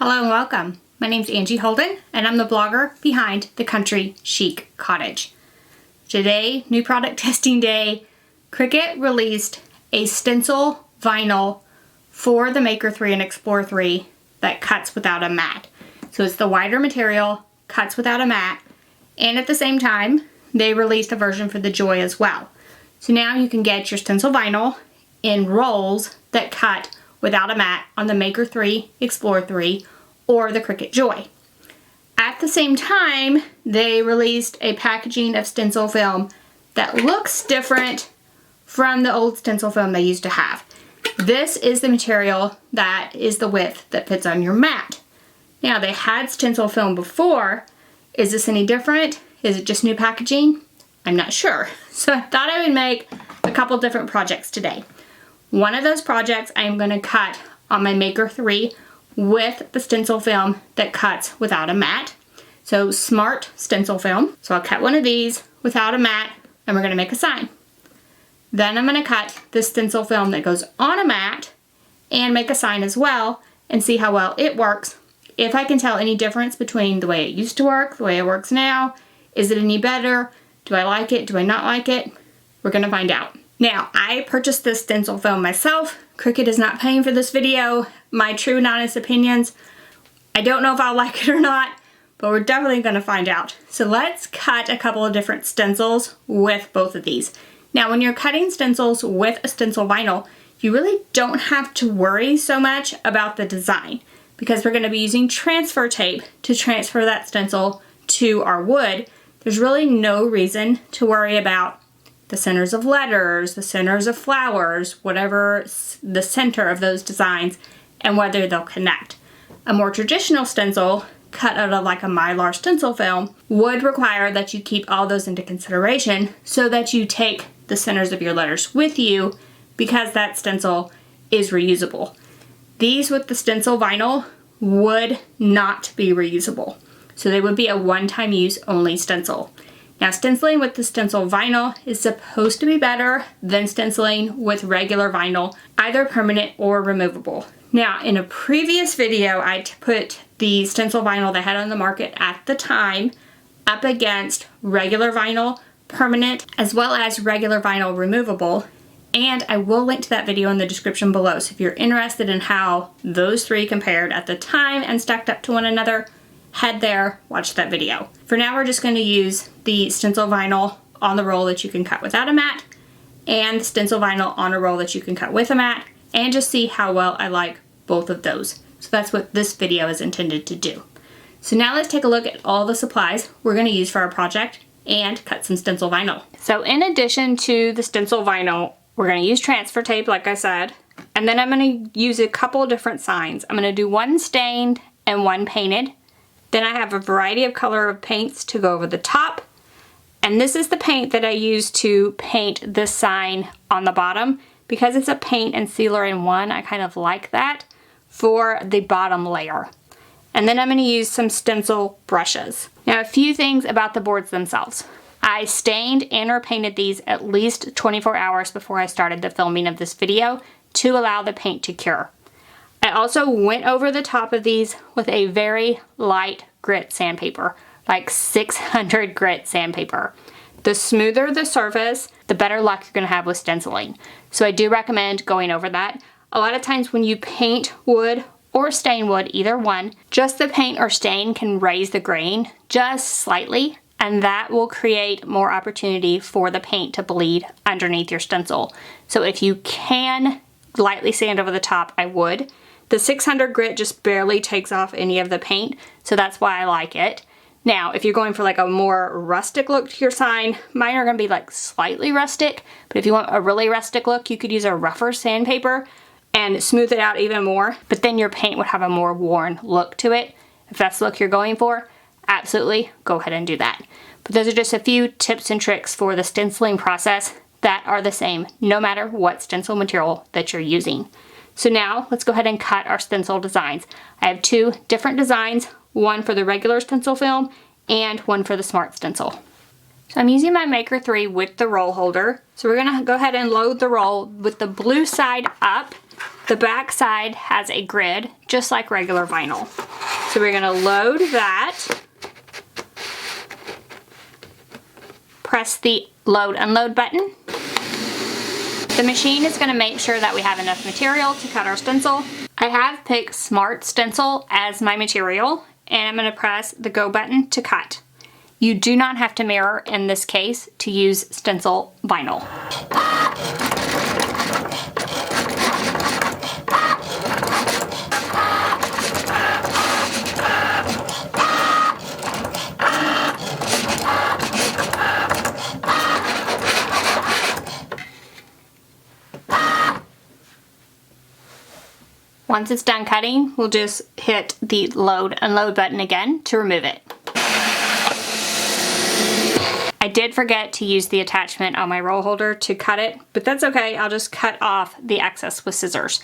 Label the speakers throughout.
Speaker 1: Hello and welcome. My name's Angie Holden and I'm the blogger behind the Country Chic Cottage. Today, new product testing day, Cricut released a stencil vinyl for the Maker 3 and Explorer 3 that cuts without a mat. So it's the wider material, cuts without a mat, and at the same time, they released a version for the Joy as well. So now you can get your stencil vinyl in rolls that cut without a mat on the Maker 3, Explorer 3, or the Cricut Joy. At the same time, they released a packaging of stencil film that looks different from the old stencil film they used to have. This is the material that is the width that fits on your mat. Now, they had stencil film before. Is this any different? Is it just new packaging? I'm not sure. So I thought I would make a couple different projects today. One of those projects I'm going to cut on my Maker 3 with the stencil film that cuts without a mat. So smart stencil film. So I'll cut one of these without a mat and we're going to make a sign. Then I'm going to cut this stencil film that goes on a mat and make a sign as well and see how well it works. If I can tell any difference between the way it used to work, the way it works now, is it any better? Do I like it? Do I not like it? We're going to find out. Now, I purchased this stencil film myself. Cricut is not paying for this video. My true and honest opinions. I don't know if I'll like it or not, but we're definitely going to find out. So let's cut a couple of different stencils with both of these. Now, when you're cutting stencils with a stencil vinyl, you really don't have to worry so much about the design because we're going to be using transfer tape to transfer that stencil to our wood. There's really no reason to worry about the centers of letters, the centers of flowers, whatever the center of those designs, and whether they'll connect. A more traditional stencil, cut out of like a Mylar stencil film, would require that you keep all those into consideration so that you take the centers of your letters with you because that stencil is reusable. These with the stencil vinyl would not be reusable. So they would be a one-time use only stencil. Now, stenciling with the stencil vinyl is supposed to be better than stenciling with regular vinyl, either permanent or removable. Now, in a previous video, I put the stencil vinyl they had on the market at the time up against regular vinyl, permanent, as well as regular vinyl removable. And I will link to that video in the description below. So if you're interested in how those three compared at the time and stacked up to one another, head there, watch that video. For now, we're just going to use the stencil vinyl on the roll that you can cut without a mat and the stencil vinyl on a roll that you can cut with a mat and just see how well I like both of those. So that's what this video is intended to do. So now let's take a look at all the supplies we're going to use for our project and cut some stencil vinyl. So in addition to the stencil vinyl, we're going to use transfer tape, like I said, and then I'm going to use a couple different signs. I'm going to do one stained and one painted. Then I have a variety of color of paints to go over the top. And this is the paint that I use to paint this sign on the bottom. Because it's a paint and sealer in one, I kind of like that for the bottom layer. And then I'm going to use some stencil brushes. Now, a few things about the boards themselves. I stained and or painted these at least 24 hours before I started the filming of this video to allow the paint to cure. I also went over the top of these with a very light grit sandpaper, like 600 grit sandpaper. The smoother the surface, the better luck you're going to have with stenciling. So I do recommend going over that. A lot of times when you paint wood or stain wood, either one, just the paint or stain can raise the grain just slightly, and that will create more opportunity for the paint to bleed underneath your stencil. So if you can lightly sand over the top, I would. The 600 grit just barely takes off any of the paint, so that's why I like it. Now, if you're going for like a more rustic look to your sign, mine are going to be like slightly rustic, but if you want a really rustic look, you could use a rougher sandpaper and smooth it out even more, but then your paint would have a more worn look to it. If that's the look you're going for, absolutely go ahead and do that. But those are just a few tips and tricks for the stenciling process that are the same no matter what stencil material that you're using. So now let's go ahead and cut our stencil designs. I have two different designs, one for the regular stencil film and one for the smart stencil. So I'm using my Maker 3 with the roll holder. So we're gonna go ahead and load the roll with the blue side up The back side has a grid, just like regular vinyl. So we're gonna load that, press the load unload button. The machine is gonna make sure that we have enough material to cut our stencil. I have picked Smart Stencil as my material, and I'm gonna press the go button to cut. You do not have to mirror in this case to use stencil vinyl. Once it's done cutting, we'll just hit the load unload button again to remove it. I did forget to use the attachment on my roll holder to cut it, but that's okay. I'll just cut off the excess with scissors.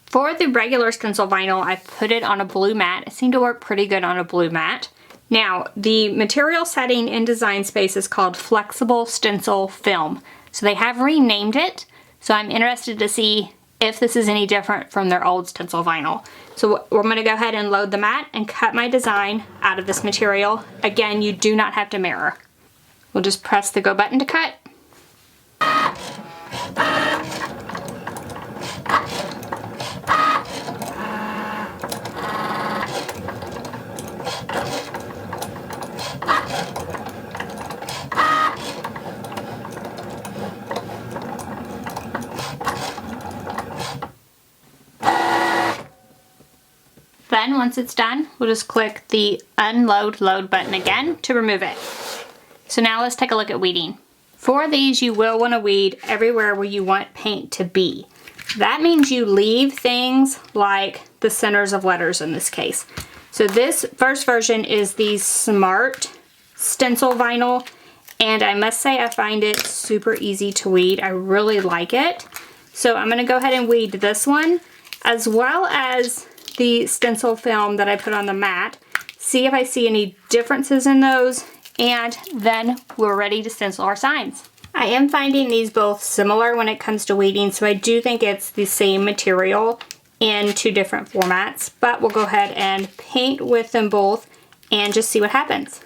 Speaker 1: For the regular stencil vinyl, I put it on a blue mat. It seemed to work pretty good on a blue mat. Now, the material setting in Design Space is called Flexible Stencil Film. So they have renamed it, so I'm interested to see if this is any different from their old stencil vinyl. So I'm gonna go ahead and load the mat and cut my design out of this material. Again, you do not have to mirror. We'll just press the go button to cut. Then once it's done, we'll just click the unload load button again to remove it. So now let's take a look at weeding. For these, you will want to weed everywhere where you want paint to be. That means you leave things like the centers of letters in this case. So this first version is the Smart Stencil Vinyl, and I must say I find it super easy to weed. I really like it. So I'm going to go ahead and weed this one, as well as the stencil film that I put on the mat, see if I see any differences in those, and then we're ready to stencil our signs. I am finding these both similar when it comes to weeding, so I do think it's the same material in two different formats, but we'll go ahead and paint with them both and just see what happens.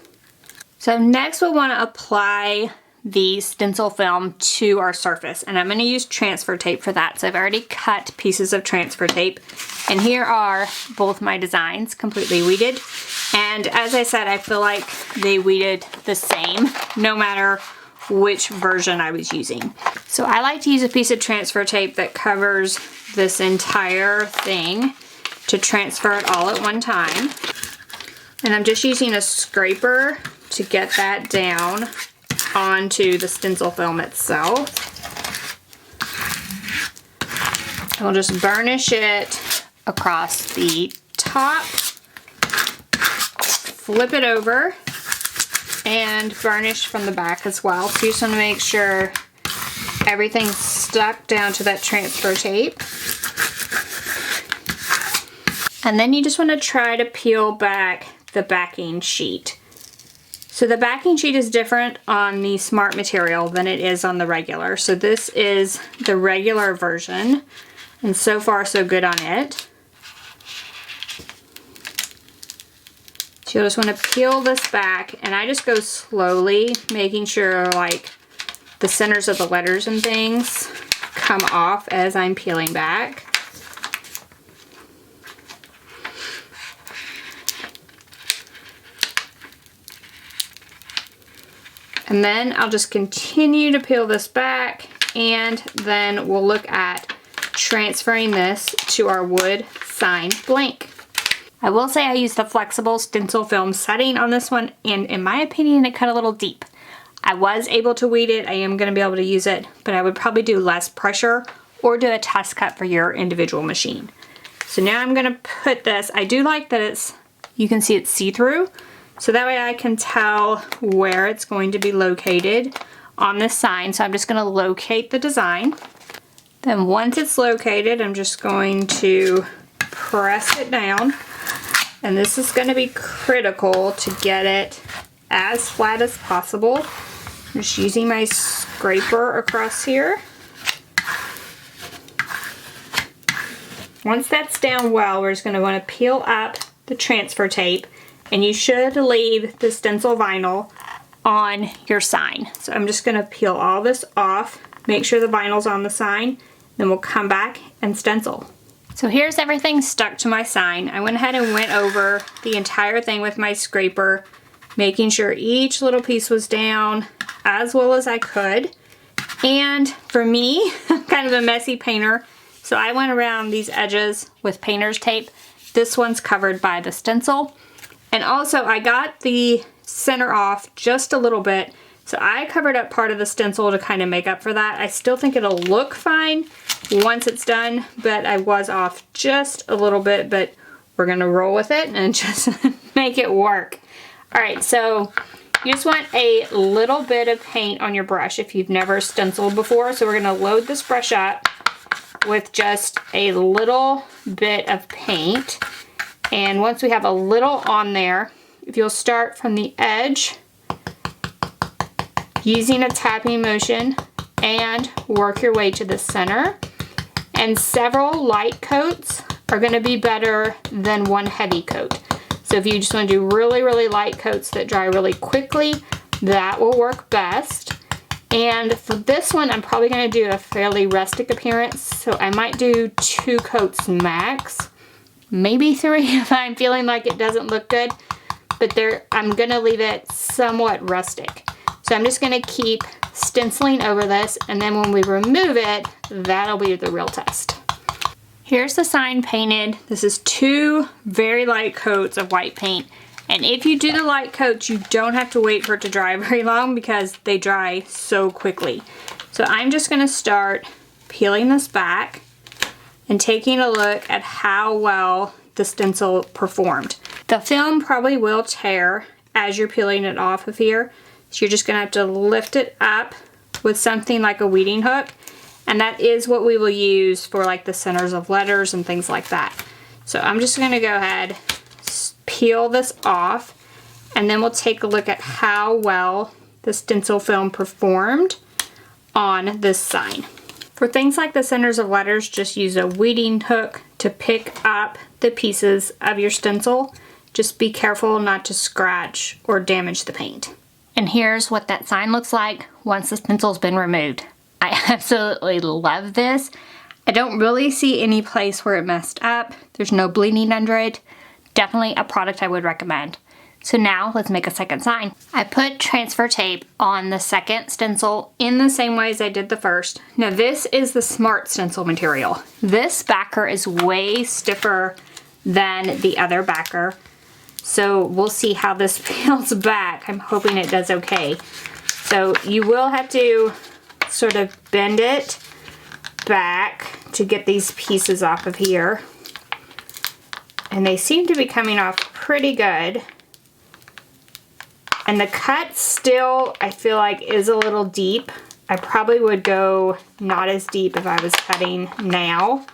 Speaker 1: So next we'll want to apply the stencil film to our surface, and I'm going to use transfer tape for that. So I've already cut pieces of transfer tape, and here are both my designs completely weeded. And as I said, I feel like they weeded the same no matter which version I was using. So I like to use a piece of transfer tape that covers this entire thing to transfer it all at one time. And I'm just using a scraper to get that down onto the stencil film itself. And we'll just burnish it across the top, flip it over, and burnish from the back as well. So you just want to make sure everything's stuck down to that transfer tape. And then you just want to try to peel back the backing sheet. So the backing sheet is different on the Smart material than it is on the regular. So this is the regular version, and so far so good on it. So you'll just want to peel this back, and I just go slowly, making sure like the centers of the letters and things come off as I'm peeling back. And then I'll just continue to peel this back, and then we'll look at transferring this to our wood sign blank. I will say I used the flexible stencil film setting on this one, and in my opinion it cut a little deep. I was able to weed it, I am going to be able to use it, but I would probably do less pressure or do a test cut for your individual machine. So now I'm going to put this, I do like that it's, you can see it's see-through, so that way I can tell where it's going to be located on this sign. So I'm just going to locate the design. Then once it's located, I'm just going to press it down. And this is going to be critical to get it as flat as possible. I'm just using my scraper across here. once that's down well, we're just going to want to peel up the transfer tape, and you should leave the stencil vinyl on your sign. So I'm just going to peel all this off, make sure the vinyl's on the sign, then we'll come back and stencil. So here's everything stuck to my sign. I went ahead and went over the entire thing with my scraper, making sure each little piece was down as well as I could. And for me, I'm kind of a messy painter, so I went around these edges with painter's tape. This one's covered by the stencil. And also I got the center off just a little bit, so I covered up part of the stencil to kind of make up for that. I still think it'll look fine once it's done, but I was off just a little bit, but we're gonna roll with it and just make it work. All right, so you just want a little bit of paint on your brush if you've never stenciled before. So we're gonna load this brush up with just a little bit of paint. And once we have a little on there, if you'll start from the edge, using a tapping motion and work your way to the center. And several light coats are gonna be better than one heavy coat. So if you just want to do really, really light coats that dry really quickly, that will work best. And for this one, I'm probably going to do a fairly rustic appearance, so I might do 2 coats max, maybe 3 if I'm feeling like it doesn't look good, but I'm going to leave it somewhat rustic. So I'm just going to keep stenciling over this, and then when we remove it, that'll be the real test. Here's the sign painted. This is 2 very light coats of white paint. And if you do the light coats, you don't have to wait for it to dry very long because they dry so quickly. So I'm just gonna start peeling this back and taking a look at how well the stencil performed. The film probably will tear as you're peeling it off of here. So you're just gonna have to lift it up with something like a weeding hook. And that is what we will use for like the centers of letters and things like that. So I'm just gonna go ahead, peel this off, and then we'll take a look at how well the stencil film performed on this sign. For things like the centers of letters, just use a weeding hook to pick up the pieces of your stencil. Just be careful not to scratch or damage the paint. And here's what that sign looks like once the stencil's been removed. I absolutely love this. I don't really see any place where it messed up. There's no bleeding under it. Definitely a product I would recommend. So now let's make a second sign. I put transfer tape on the second stencil in the same way as I did the first. Now this is the Smart stencil material. This backer is way stiffer than the other backer. So we'll see how this peels back. I'm hoping it does okay. So you will have to sort of bend it back to get these pieces off of here. And they seem to be coming off pretty good. And the cut still, I feel like, is a little deep. I probably would go not as deep if I was cutting now,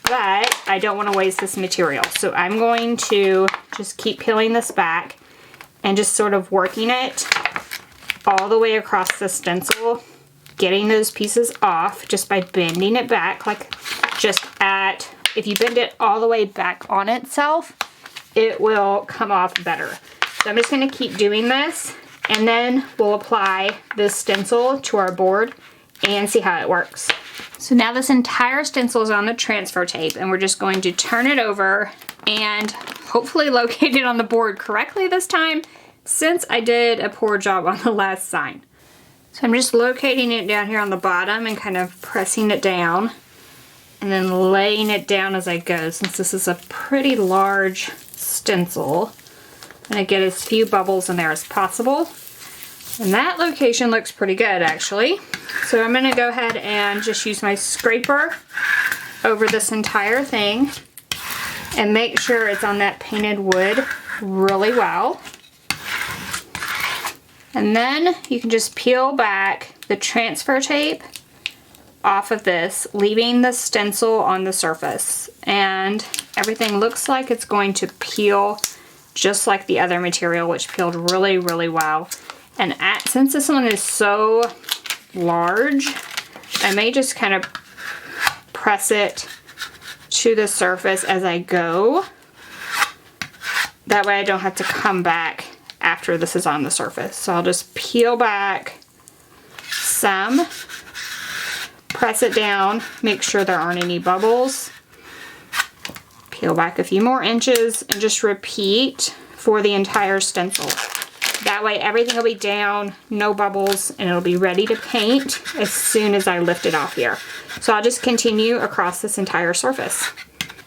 Speaker 1: but I don't want to waste this material. So I'm going to just keep peeling this back and just sort of working it all the way across the stencil, getting those pieces off just by bending it back, like just at, if you bend it all the way back on itself, it will come off better. So I'm just gonna keep doing this, and then we'll apply this stencil to our board and see how it works. So now this entire stencil is on the transfer tape, and we're just going to turn it over and hopefully locate it on the board correctly this time, since I did a poor job on the last sign. So I'm just locating it down here on the bottom and kind of pressing it down and then laying it down as I go, since this is a pretty large stencil. I'm gonna get as few bubbles in there as possible. And that location looks pretty good, actually. So I'm gonna go ahead and just use my scraper over this entire thing and make sure it's on that painted wood really well. And then you can just peel back the transfer tape off of this, leaving the stencil on the surface. And everything looks like it's going to peel just like the other material, which peeled really, really well. And since this one is so large, I may just kind of press it to the surface as I go. That way I don't have to come back after this is on the surface. So I'll just peel back some, press it down, make sure there aren't any bubbles. Peel back a few more inches and just repeat for the entire stencil. That way everything will be down, no bubbles, and it'll be ready to paint as soon as I lift it off here. So I'll just continue across this entire surface.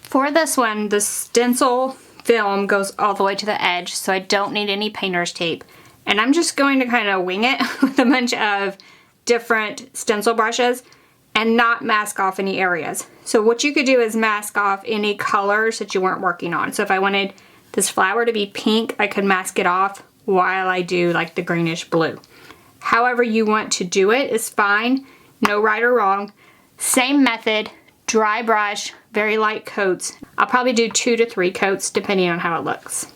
Speaker 1: For this one, the stencil film goes all the way to the edge, so I don't need any painter's tape. And I'm just going to kind of wing it with a bunch of different stencil brushes and not mask off any areas. So what you could do is mask off any colors that you weren't working on. So if I wanted this flower to be pink, I could mask it off while I do like the greenish blue. However you want to do it is fine, no right or wrong. Same method, dry brush, very light coats. I'll probably do 2 to 3 coats depending on how it looks.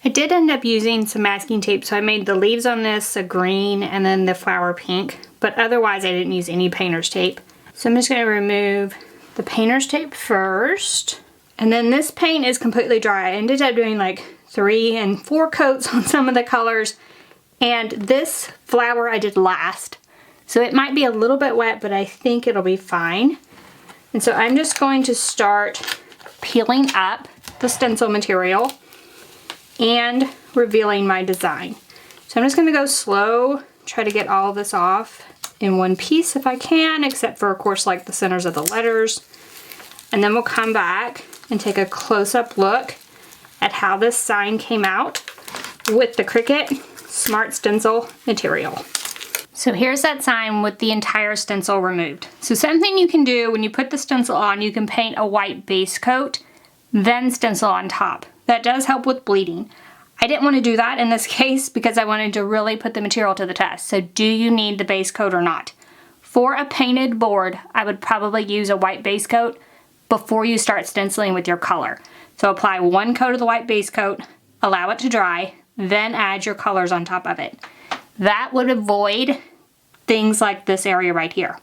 Speaker 1: I did end up using some masking tape, so I made the leaves on this a green and then the flower pink, but otherwise I didn't use any painter's tape. So I'm just going to remove the painter's tape first. And then this paint is completely dry. I ended up doing like 3 and 4 coats on some of the colors, and this flower I did last. So it might be a little bit wet, but I think it'll be fine. And so I'm just going to start peeling up the stencil material and revealing my design. So I'm just going to go slow, try to get all of this off in one piece if I can, except for of course like the centers of the letters. And then we'll come back and take a close-up look at how this sign came out with the Cricut Smart Stencil material. So here's that sign with the entire stencil removed. So something you can do when you put the stencil on, you can paint a white base coat, then stencil on top. That does help with bleeding. I didn't want to do that in this case because I wanted to really put the material to the test. So do you need the base coat or not? For a painted board, I would probably use a white base coat before you start stenciling with your color. So apply 1 coat of the white base coat, allow it to dry, then add your colors on top of it. That would avoid things like this area right here.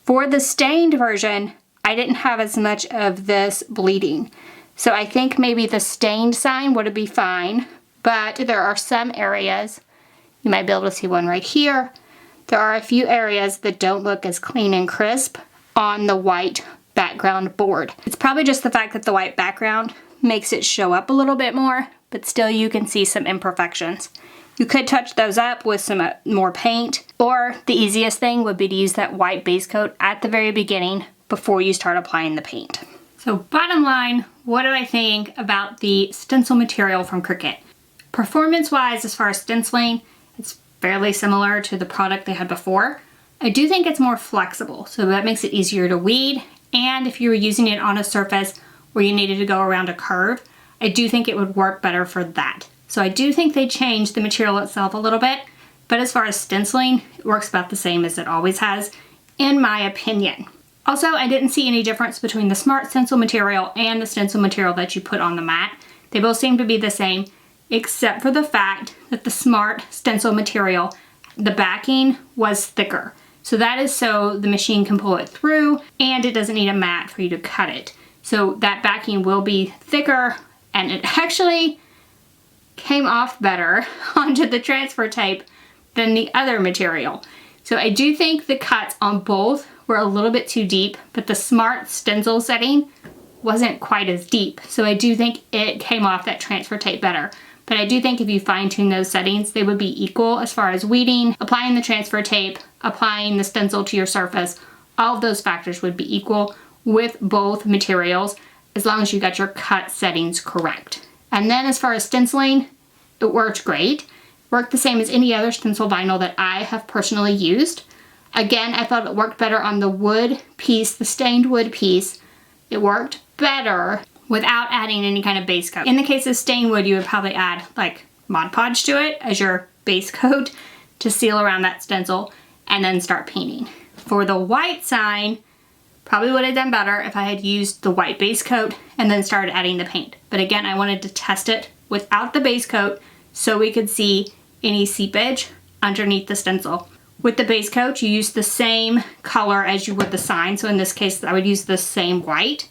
Speaker 1: For the stained version, I didn't have as much of this bleeding. So I think maybe the stained sign would be fine, but there are some areas, you might be able to see one right here, there are a few areas that don't look as clean and crisp on the white background board. It's probably just the fact that the white background makes it show up a little bit more, but still you can see some imperfections. You could touch those up with some more paint, or the easiest thing would be to use that white base coat at the very beginning before you start applying the paint. So bottom line, what do I think about the stencil material from Cricut? Performance-wise, as far as stenciling, it's fairly similar to the product they had before. I do think it's more flexible, so that makes it easier to weed, and if you were using it on a surface where you needed to go around a curve, I do think it would work better for that. So I do think they changed the material itself a little bit, but as far as stenciling, it works about the same as it always has, in my opinion. Also, I didn't see any difference between the Smart Stencil material and the stencil material that you put on the mat. They both seem to be the same, except for the fact that the Smart Stencil material, the backing was thicker. So that is so the machine can pull it through, and it doesn't need a mat for you to cut it. So that backing will be thicker, and it actually came off better onto the transfer tape than the other material. So I do think the cuts on both were a little bit too deep, but the Smart Stencil setting wasn't quite as deep. So I do think it came off that transfer tape better. But I do think if you fine tune those settings, they would be equal as far as weeding, applying the transfer tape, applying the stencil to your surface. All of those factors would be equal with both materials as long as you got your cut settings correct. And then as far as stenciling, it worked great. Worked the same as any other stencil vinyl that I have personally used. Again, I thought it worked better on the wood piece, the stained wood piece. It worked better without adding any kind of base coat. In the case of stained wood, you would probably add like Mod Podge to it as your base coat to seal around that stencil and then start painting. For the white sign, probably would have done better if I had used the white base coat and then started adding the paint. But again, I wanted to test it without the base coat so we could see any seepage underneath the stencil. With the base coat, you use the same color as you would the sign. So in this case, I would use the same white.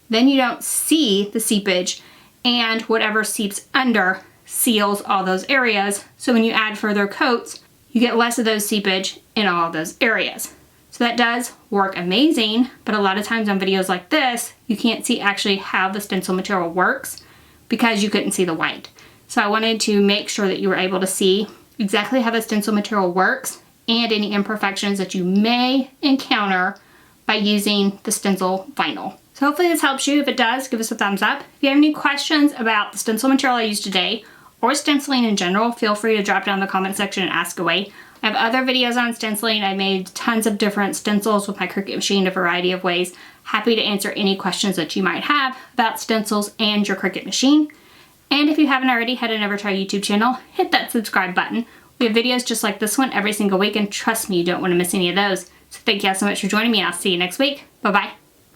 Speaker 1: then you don't see the seepage, and whatever seeps under seals all those areas. So when you add further coats, you get less of those seepage in all of those areas. So that does work amazing, but a lot of times on videos like this, you can't see actually how the stencil material works because you couldn't see the white. So I wanted to make sure that you were able to see exactly how the stencil material works and any imperfections that you may encounter by using the stencil vinyl. So hopefully this helps you. If it does, give us a thumbs up. If you have any questions about the stencil material I used today or stenciling in general, feel free to drop down in the comment section and ask away. I have other videos on stenciling. I made tons of different stencils with my Cricut machine, a variety of ways. Happy to answer any questions that you might have about stencils and your Cricut machine. And if you haven't already, head on over to our YouTube channel, hit that subscribe button. We have videos just like this one every single week, and trust me, you don't want to miss any of those. So thank you all so much for joining me. I'll see you next week. Bye-bye.